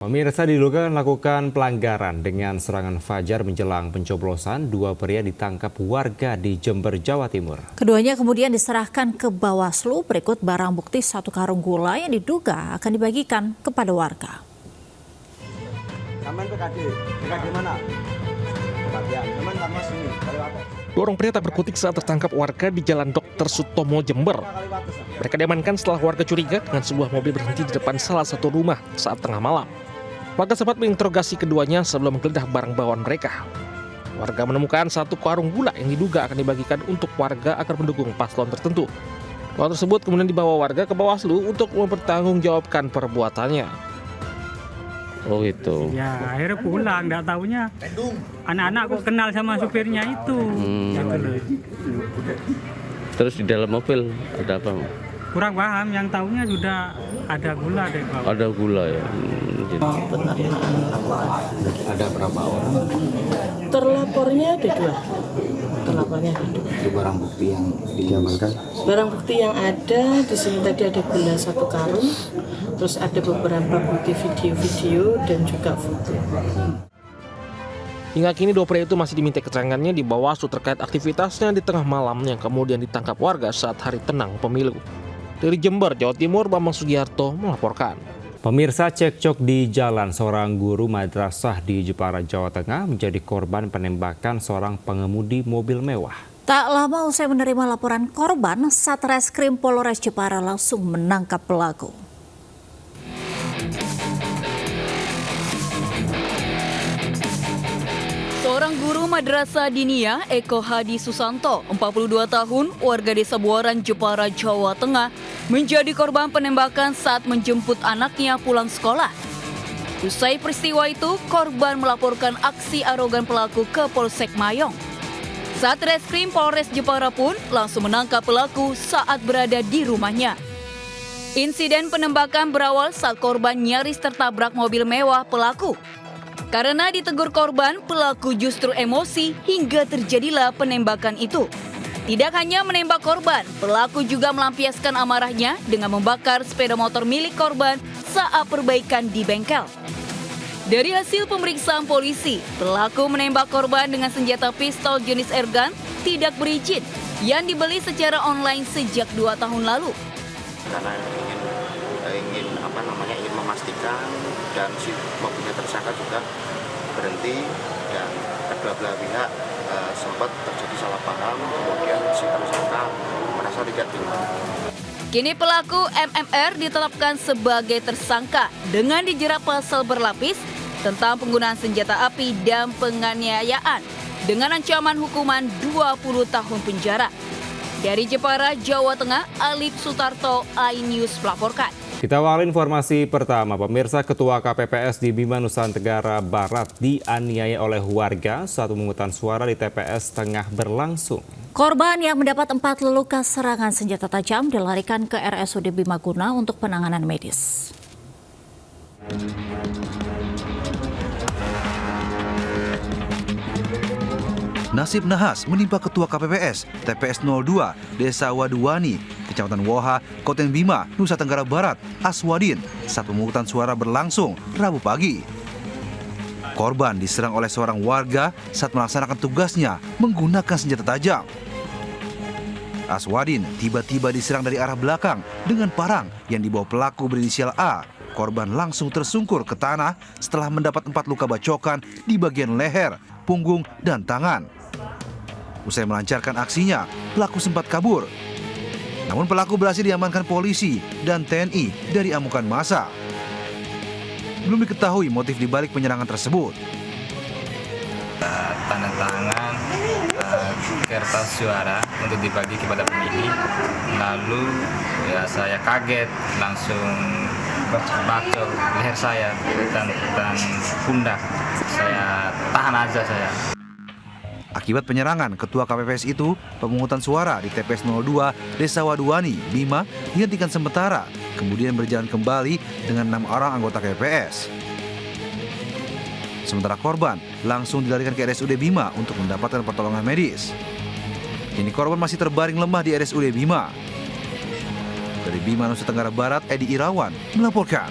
Pemirsa, diduga melakukan pelanggaran dengan serangan fajar menjelang pencoblosan, dua pria ditangkap warga di Jember, Jawa Timur. Keduanya kemudian diserahkan ke Bawaslu berikut barang bukti 1 karung gula yang diduga akan dibagikan kepada warga. Aman PKD mana? Dua orang pria tak berkutik saat tertangkap warga di Jalan Dr. Sutomo, Jember. Mereka diamankan setelah warga curiga dengan sebuah mobil berhenti di depan salah satu rumah saat tengah malam. Warga sempat menginterogasi keduanya sebelum menggeledah barang bawaan mereka. Warga menemukan 1 karung gula yang diduga akan dibagikan untuk warga agar mendukung paslon tertentu. Uang tersebut kemudian dibawa warga ke Bawaslu untuk mempertanggungjawabkan perbuatannya. Oh itu. Ya akhirnya pulang, nggak taunya anak-anak kok kenal sama supirnya itu. Gitu loh. Terus di dalam mobil ada apa? Kurang paham, yang taunya sudah ada gula deh Pak. Ada gula ya. Gitu. Ada berapa orang? Terlapornya ada 2. Terlapornya ada 2. Itu barang bukti yang diamankan. Barang bukti yang ada di sini tadi ada gula 1 karung, terus ada beberapa bukti video-video dan juga foto. Hingga kini dua pria itu masih diminta keterangannya di Bawaslu terkait aktivitasnya di tengah malam yang kemudian ditangkap warga saat hari tenang pemilu. Dari Jember, Jawa Timur, Bambang Sugiharto melaporkan. Pemirsa, cekcok di jalan, seorang guru madrasah di Jepara, Jawa Tengah menjadi korban penembakan seorang pengemudi mobil mewah. Tak lama usai menerima laporan korban, Satreskrim Polres Jepara langsung menangkap pelaku. Seorang guru madrasah diniyah Eko Hadi Susanto, 42 tahun, warga desa Buaran, Jepara, Jawa Tengah, menjadi korban penembakan saat menjemput anaknya pulang sekolah. Usai peristiwa itu, korban melaporkan aksi arogan pelaku ke Polsek Mayong. Satreskrim Polres Jepara pun langsung menangkap pelaku saat berada di rumahnya. Insiden penembakan berawal saat korban nyaris tertabrak mobil mewah pelaku. Karena ditegur korban, pelaku justru emosi hingga terjadilah penembakan itu. Tidak hanya menembak korban, pelaku juga melampiaskan amarahnya dengan membakar sepeda motor milik korban saat perbaikan di bengkel. Dari hasil pemeriksaan polisi, pelaku menembak korban dengan senjata pistol jenis airgun tidak berizin yang dibeli secara online sejak 2 tahun lalu. Karena ingin memastikan dan si mobilnya tersangka juga berhenti dan kedua belah pihak sempat terjadi salah paham, kemudian si tersangka merasa tidak terima. Kini pelaku MMR ditetapkan sebagai tersangka dengan dijerat pasal berlapis tentang penggunaan senjata api dan penganiayaan dengan ancaman hukuman 20 tahun penjara. Dari Jepara, Jawa Tengah, Alif Sutarto, iNews melaporkan. Kita awali informasi pertama. Pemirsa, Ketua KPPS di Bima, Nusa Tenggara Barat dianiaya oleh warga saat pemungutan suara di TPS tengah berlangsung. Korban yang mendapat 4 luka serangan senjata tajam dilarikan ke RSUD Bimaguna untuk penanganan medis. Nasib nahas menimpa Ketua KPPS TPS 02 Desa Waduwani, Kecamatan Woha, Kabupaten Bima, Nusa Tenggara Barat, Aswadin saat pemungutan suara berlangsung Rabu pagi. Korban diserang oleh seorang warga saat melaksanakan tugasnya menggunakan senjata tajam. Aswadin tiba-tiba diserang dari arah belakang dengan parang yang dibawa pelaku berinisial A. Korban langsung tersungkur ke tanah setelah mendapat 4 luka bacokan di bagian leher, punggung, dan tangan. Usai melancarkan aksinya, pelaku sempat kabur. Namun pelaku berhasil diamankan polisi dan TNI dari amukan massa. Belum diketahui motif dibalik penyerangan tersebut. Tanda tangan kertas suara untuk dibagi kepada pemilih. Lalu ya saya kaget, langsung bacok leher saya dan pundak. Saya tahan aja saya. Akibat penyerangan Ketua KPPS itu, pemungutan suara di TPS 02 Desa Waduwani, Bima dihentikan sementara, kemudian berjalan kembali dengan 6 orang anggota KPPS. Sementara korban langsung dilarikan ke RSUD Bima untuk mendapatkan pertolongan medis. Kini korban masih terbaring lemah di RSUD Bima. Dari Bima, Nusa Tenggara Barat, Edi Irawan melaporkan.